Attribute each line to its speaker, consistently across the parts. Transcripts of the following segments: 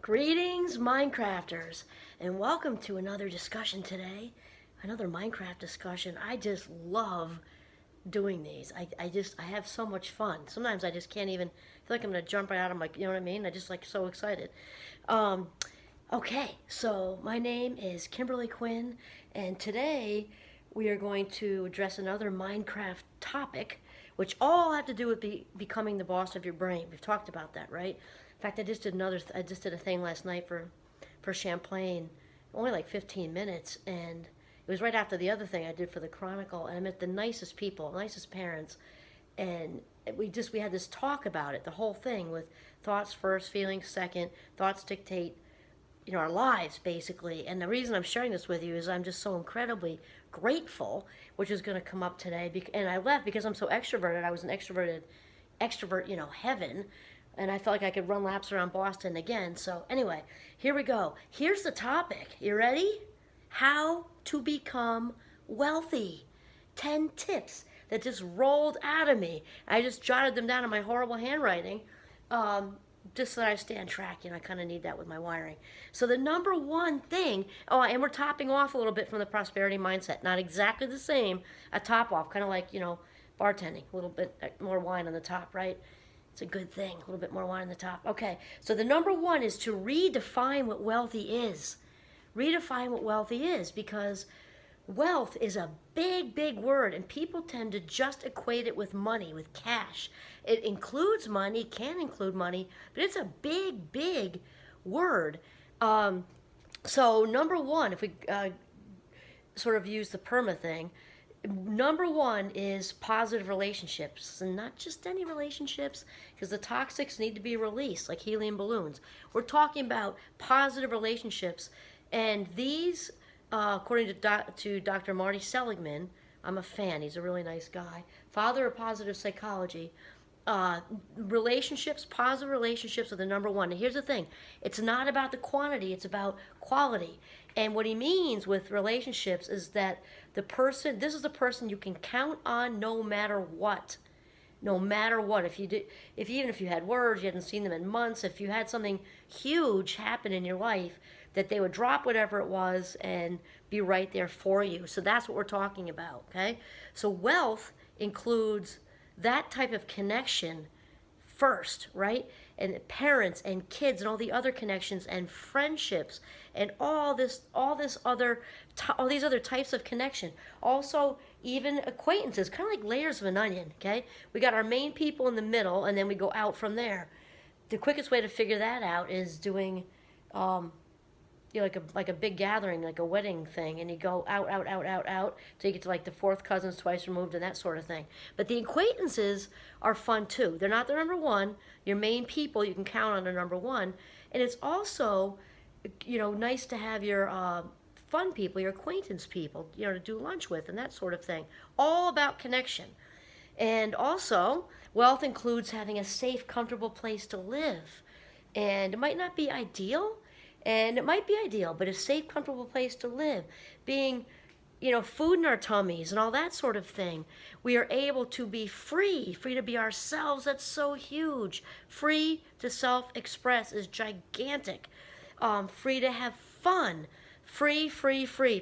Speaker 1: Greetings, Minecrafters, and welcome to another discussion today. Another Minecraft discussion. I just love doing these. I have so much fun. Sometimes I just can't even feel like I'm gonna jump right out of my, you know what I mean? I just like so excited. Um, okay, so my name is Kimberly Quinn, and today we are going to address another Minecraft topic, which all have to do with becoming the boss of your brain. We've talked about that, right? In fact, I just did a thing last night for Champlain, only like 15 minutes, and it was right after the other thing I did for the Chronicle, and I met the nicest people, nicest parents, and we had this talk about it, the whole thing with thoughts first, feelings second, thoughts dictate, our lives basically. And the reason I'm sharing this with you is I'm just so incredibly grateful, which is going to come up today. And I left because I'm so extroverted. I was an extrovert, heaven. And I felt like I could run laps around Boston again. So anyway, here we go. Here's the topic. You ready? How to become wealthy. 10 tips that just rolled out of me. I just jotted them down in my horrible handwriting. Just so that I stay on track. I kind of need that with my wiring. So the number one thing, and we're topping off a little bit from the prosperity mindset. Not exactly the same, a top off, kind of like, bartending, a little bit more wine on the top, right? It's a good thing, a little bit more wine on the top. Okay, so the number one is to redefine what wealthy is. Redefine what wealthy is, because wealth is a big, big word, and people tend to just equate it with money, with cash. It includes money, can include money, but it's a big, big word. So number one, if we sort of use the PERMA thing, number one is positive relationships, and not just any relationships, because the toxics need to be released like helium balloons. We're talking about positive relationships, and these, according to Dr. Marty Seligman, I'm a fan, he's a really nice guy, father of positive psychology. Relationships, positive relationships are the number one. And here's the thing, it's not about the quantity, it's about quality. And what he means with relationships is that this is the person you can count on no matter what. No matter what. Even if you had words, you hadn't seen them in months, if you had something huge happen in your life, that they would drop whatever it was and be right there for you. So that's what we're talking about, okay? So wealth includes that type of connection first, right? And parents and kids and all the other connections and friendships and all these other types of connection. Also, even acquaintances, kind of like layers of an onion, okay? We got our main people in the middle, and then we go out from there. The quickest way to figure that out is doing like a big gathering, like a wedding thing, and you go out, till you get to like the fourth cousins twice removed and that sort of thing. But the acquaintances are fun too. They're not the number one. Your main people you can count on are number one. And it's also, nice to have your fun people, your acquaintance people, to do lunch with and that sort of thing. All about connection. And also, wealth includes having a safe, comfortable place to live. And it might not be ideal, but a safe, comfortable place to live. Being, food in our tummies and all that sort of thing. We are able to be free to be ourselves. That's so huge. Free to self-express is gigantic. Free to have fun. Free,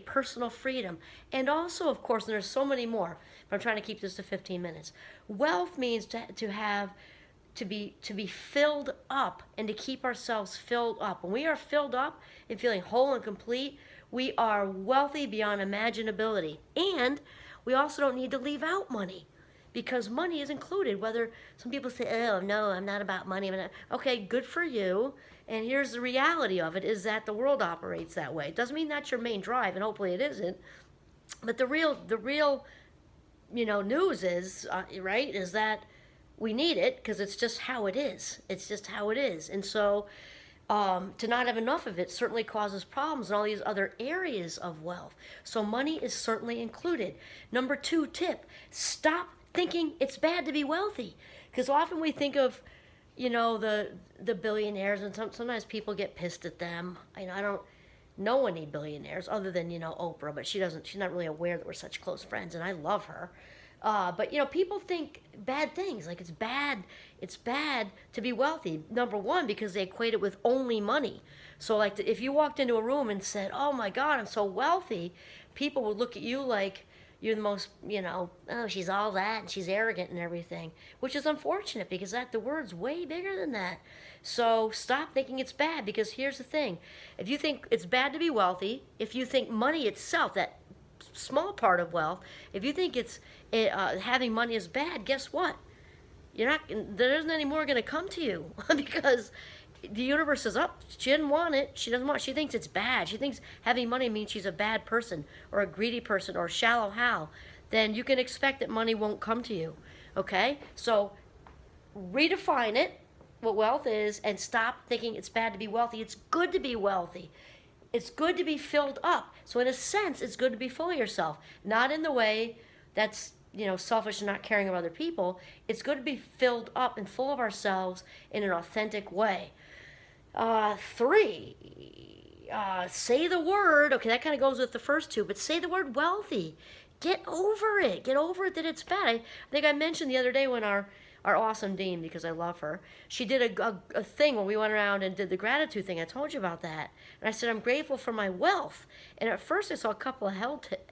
Speaker 1: personal freedom. And also, of course, and there's so many more, but I'm trying to keep this to 15 minutes. Wealth means to be filled up and to keep ourselves filled up. When we are filled up and feeling whole and complete, we are wealthy beyond imaginability. And we also don't need to leave out money, because money is included. Whether some people say, oh, no, I'm not about money. Okay, good for you. And here's the reality of it, is that the world operates that way. It doesn't mean that's your main drive, and hopefully it isn't. But the real news is, right, is that we need it, because it's just how it is. It's just how it is. And so to not have enough of it certainly causes problems in all these other areas of wealth. So money is certainly included. Number two tip, stop thinking it's bad to be wealthy. Because often we think of, the billionaires, and sometimes people get pissed at them. I don't know any billionaires other than, Oprah, but she's not really aware that we're such close friends, and I love her. But people think bad things. Like it's bad to be wealthy. Number one, because they equate it with only money. So like if you walked into a room and said, "Oh my God, I'm so wealthy," people would look at you like you're the most, oh, she's all that and she's arrogant and everything, which is unfortunate because the word's way bigger than that. So stop thinking it's bad, because here's the thing. If you think it's bad to be wealthy, if you think money itself, that small part of wealth, if you think it's having money is bad, guess what? There isn't any more going to come to you because the universe is up. She didn't want it. She thinks it's bad. She thinks having money means she's a bad person or a greedy person or shallow Hal. Then you can expect that money won't come to you. Okay? So redefine it, what wealth is, and stop thinking it's bad to be wealthy. It's good to be wealthy. It's good to be filled up. So in a sense, it's good to be full of yourself. Not in the way that's selfish and not caring about other people. It's good to be filled up and full of ourselves in an authentic way. 3, say the word. Okay, that kind of goes with the first 2, but say the word wealthy. Get over it. Get over it that it's bad. I think I mentioned the other day when our awesome dean, because I love her, she did a thing when we went around and did the gratitude thing. I told you about that. And I said, I'm grateful for my wealth. And at first I saw a couple of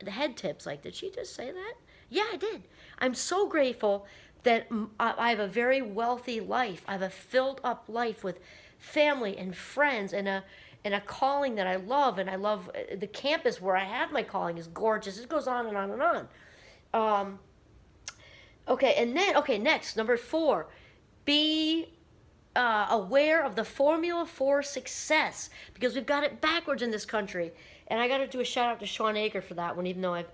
Speaker 1: head tips, like, did she just say that? Yeah, I did. I'm so grateful that I have a very wealthy life. I have a filled up life with family and friends and a calling that I love. And I love the campus where I have my calling is gorgeous. It goes on and on and on. Next, number 4, be aware of the formula for success, because we've got it backwards in this country. And I got to do a shout out to Sean Aker for that one, even though I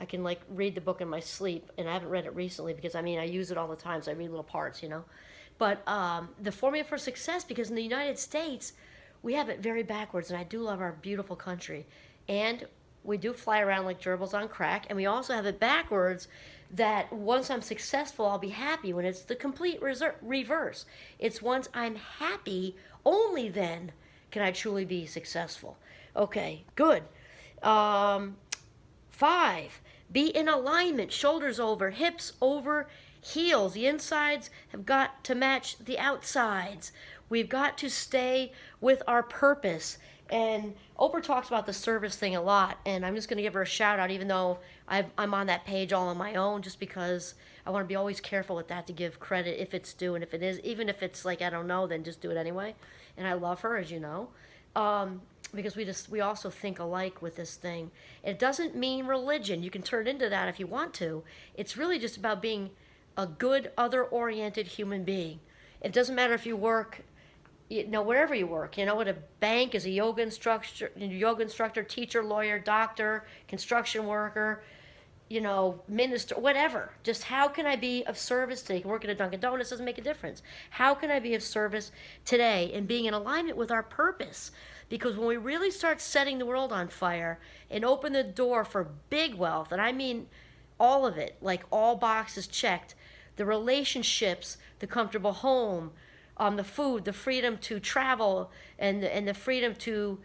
Speaker 1: can like read the book in my sleep, and I haven't read it recently because I use it all the time, so I read little parts, But the formula for success, because in the United States, we have it very backwards, and I do love our beautiful country. And we do fly around like gerbils on crack, and we also have it backwards that once I'm successful, I'll be happy, when it's the complete reverse. It's once I'm happy, only then can I truly be successful. Okay, good. 5, be in alignment, shoulders over, hips over heels. The insides have got to match the outsides. We've got to stay with our purpose. And Oprah talks about the service thing a lot, and I'm just going to give her a shout out, even though I'm on that page all on my own, just because I want to be always careful with that, to give credit if it's due, and if it is, even if it's like I don't know, then just do it anyway. And I love her, as you know, because we also think alike with this thing. It doesn't mean religion. You can turn it into that if you want to. It's really just about being a good, other-oriented human being. It doesn't matter if you work, wherever you work, at a bank, as a yoga instructor, teacher, lawyer, doctor, construction worker, minister, whatever. Just how can I be of service today? You can work at a Dunkin' Donuts, doesn't make a difference. How can I be of service today and being in alignment with our purpose? Because when we really start setting the world on fire and open the door for big wealth, and I mean all of it, like all boxes checked, the relationships, the comfortable home, the food, the freedom to travel, and the freedom to,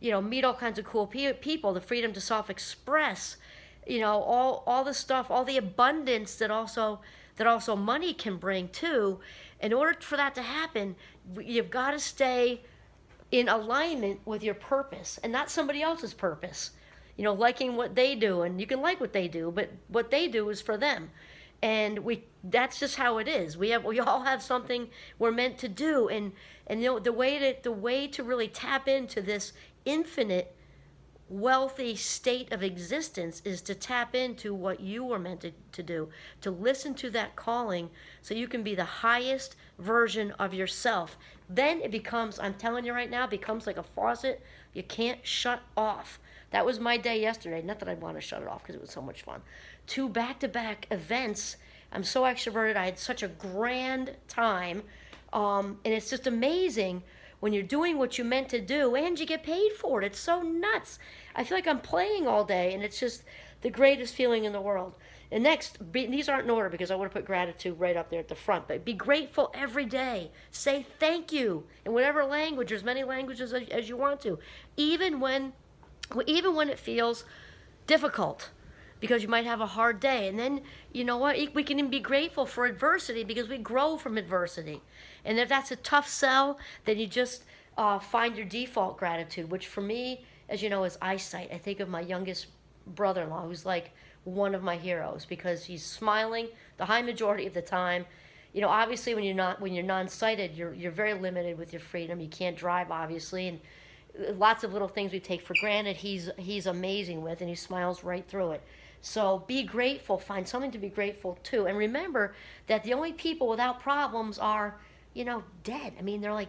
Speaker 1: meet all kinds of cool people, the freedom to self-express, all the stuff, all the abundance that also money can bring too. In order for that to happen, you've got to stay in alignment with your purpose and not somebody else's purpose. Liking what they do, and you can like what they do, but what they do is for them. And that's just how it is. We all have something we're meant to do, and the way to really tap into this infinite wealthy state of existence is to tap into what you were meant to do, to listen to that calling so you can be the highest version of yourself. Then it becomes, I'm telling you right now, becomes like a faucet you can't shut off. That was my day yesterday. Not that I want to shut it off because it was so much fun. 2 back-to-back events. I'm so extroverted. I had such a grand time. And it's just amazing when you're doing what you meant to do and you get paid for it. It's so nuts. I feel like I'm playing all day, and it's just the greatest feeling in the world. And next, these aren't in order because I want to put gratitude right up there at the front, but be grateful every day. Say thank you in whatever language, as many languages as you want to, even when it feels difficult. because you might have a hard day. And then, you know what? We can even be grateful for adversity because we grow from adversity. And if that's a tough sell, then you just find your default gratitude, which for me, as you know, is eyesight. I think of my youngest brother-in-law, who's like one of my heroes because he's smiling the high majority of the time. You know, obviously when you're non-sighted, you're very limited with your freedom. You can't drive, obviously, and lots of little things we take for granted. He's amazing with, and he smiles right through it. So be grateful. Find something to be grateful to, and remember that the only people without problems are, you know, dead. I mean, they're like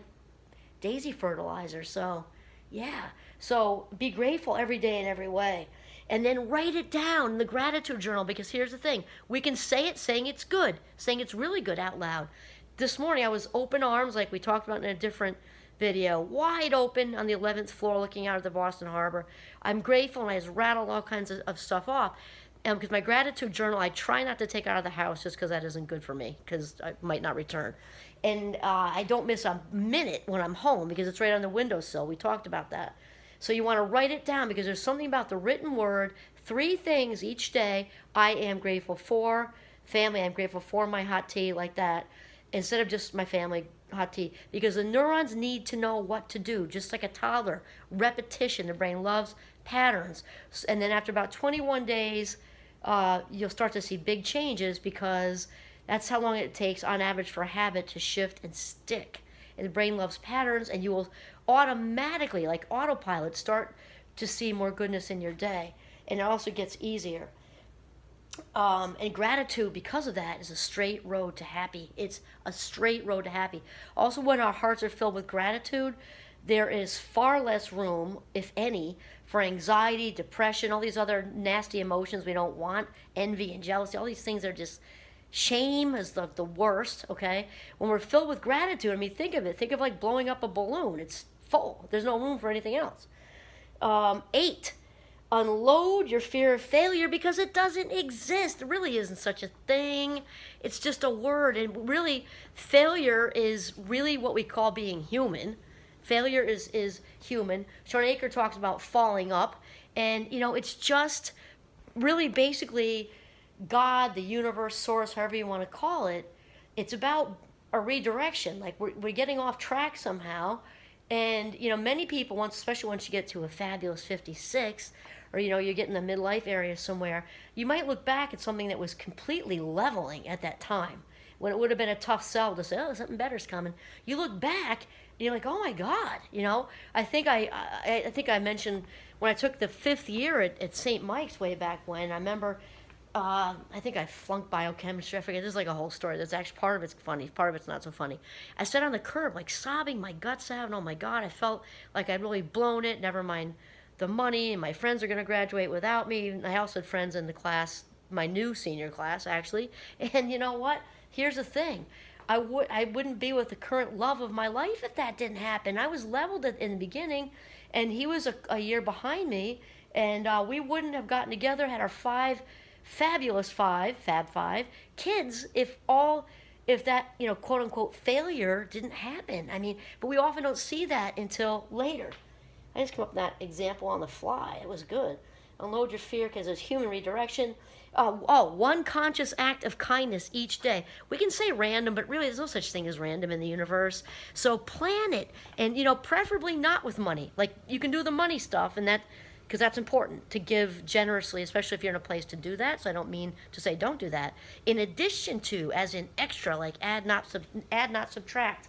Speaker 1: daisy fertilizer. So, yeah. So be grateful every day in every way. And then write it down in the gratitude journal, because here's the thing. We can say it saying it's good, saying it's really good out loud. This morning I was open arms, like we talked about in a different video, wide open on the 11th floor looking out at the Boston Harbor. I'm grateful, and I just rattled all kinds of stuff off. And because my gratitude journal, I try not to take out of the house just because that isn't good for me, because I might not return. And I don't miss a minute when I'm home because it's right on the windowsill. We talked about that. So you want to write it down, because there's something about the written word. 3 things each day I am grateful for. Family, I'm grateful for my hot tea, like that, instead of just my family hot tea, because the neurons need to know what to do, just like a toddler. Repetition, the brain loves patterns. And then after about 21 days, you'll start to see big changes, because that's how long it takes on average for a habit to shift and stick. And the brain loves patterns, and you will automatically, like autopilot, start to see more goodness in your day. And it also gets easier. And gratitude, because of that, is a straight road to happy. It's a straight road to happy. Also, when our hearts are filled with gratitude, there is far less room, if any, for anxiety, depression, all these other nasty emotions we don't want, envy and jealousy. All these things are just, shame is the worst, okay? When we're filled with gratitude, I mean, think of it. Think of like blowing up a balloon. It's full. There's no room for anything else. 8, unload your fear of failure, because it doesn't exist. There really isn't such a thing. It's just a word. And really, failure is really what we call being human. Failure is human. Sean Aker talks about falling up. And, you know, it's just really basically God, the universe, source, however you want to call it. It's about a redirection. Like we're getting off track somehow. And, you know, many people, especially once you get to a fabulous 56, or, you know, you get in the midlife area somewhere, you might look back at something that was completely leveling at that time, when it would have been a tough sell to say, oh, something better's coming. You look back, and you're like, oh my God, you know. I think I mentioned when I took the 5th year at St. Mike's way back when. I remember, I think I flunked biochemistry. I forget. There's like a whole story. That's actually, part of it's funny, part of it's not so funny. I sat on the curb, like sobbing my guts out, and oh my God, I felt like I'd really blown it. Never mind the money, and my friends are going to graduate without me. And I also had friends in the class, my new senior class, actually. And you know what? Here's the thing. I wouldn't be with the current love of my life if that didn't happen. I was leveled in the beginning, and he was a year behind me, and we wouldn't have gotten together, had our fabulous Fab 5 kids if that, you know, quote unquote failure didn't happen. I mean, but we often don't see that until later. I just came up with that example on the fly. It was good. Unload your fear, because there's human redirection. One conscious act of kindness each day. We can say random, but really there's no such thing as random in the universe. So plan it, and, you know, preferably not with money. Like, you can do the money stuff, and that, because that's important, to give generously, especially if you're in a place to do that. So I don't mean to say don't do that. In addition to, as in extra, like add not subtract.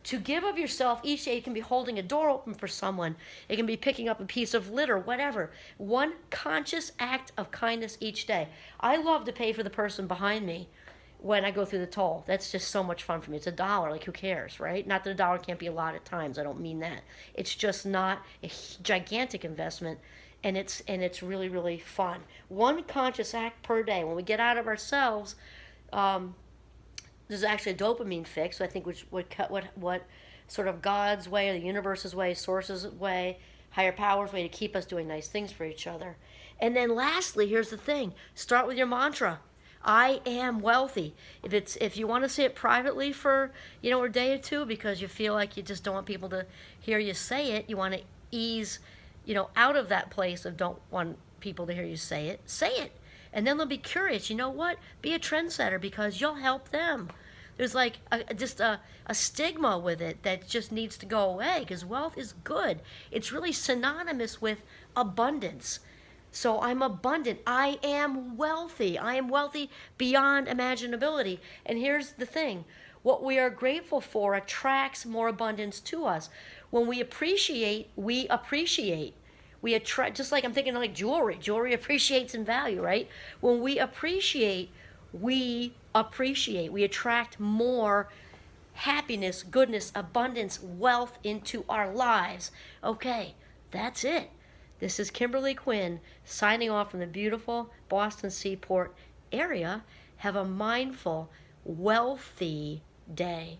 Speaker 1: To give of yourself each day. It can be holding a door open for someone. It can be picking up a piece of litter, whatever. One conscious act of kindness each day. I love to pay for the person behind me when I go through the toll. That's just so much fun for me. It's $1. Like, who cares, right? Not that $1 can't be a lot at times. I don't mean that. It's just not a gigantic investment, and it's really, really fun. One conscious act per day. When we get out of ourselves, there's actually a dopamine fix, I think, which would cut what sort of God's way, or the universe's way, source's way, higher power's way to keep us doing nice things for each other. And then lastly, here's the thing. Start with your mantra. I am wealthy. If you want to say it privately for, you know, a day or two, because you feel like you just don't want people to hear you say it, you want to ease, you know, out of that place of don't want people to hear you say it. Say it. And then they'll be curious. You know what? Be a trendsetter because you'll help them. There's like just a stigma with it that just needs to go away because wealth is good. It's really synonymous with abundance. So I'm abundant. I am wealthy. I am wealthy beyond imaginability. And here's the thing. What we are grateful for attracts more abundance to us. When we appreciate, we appreciate. We attract, just like I'm thinking like jewelry. Jewelry appreciates in value, right? When we appreciate, we appreciate. We attract more happiness, goodness, abundance, wealth into our lives. Okay, that's it. This is Kimberly Quinn signing off from the beautiful Boston Seaport area. Have a mindful, wealthy day.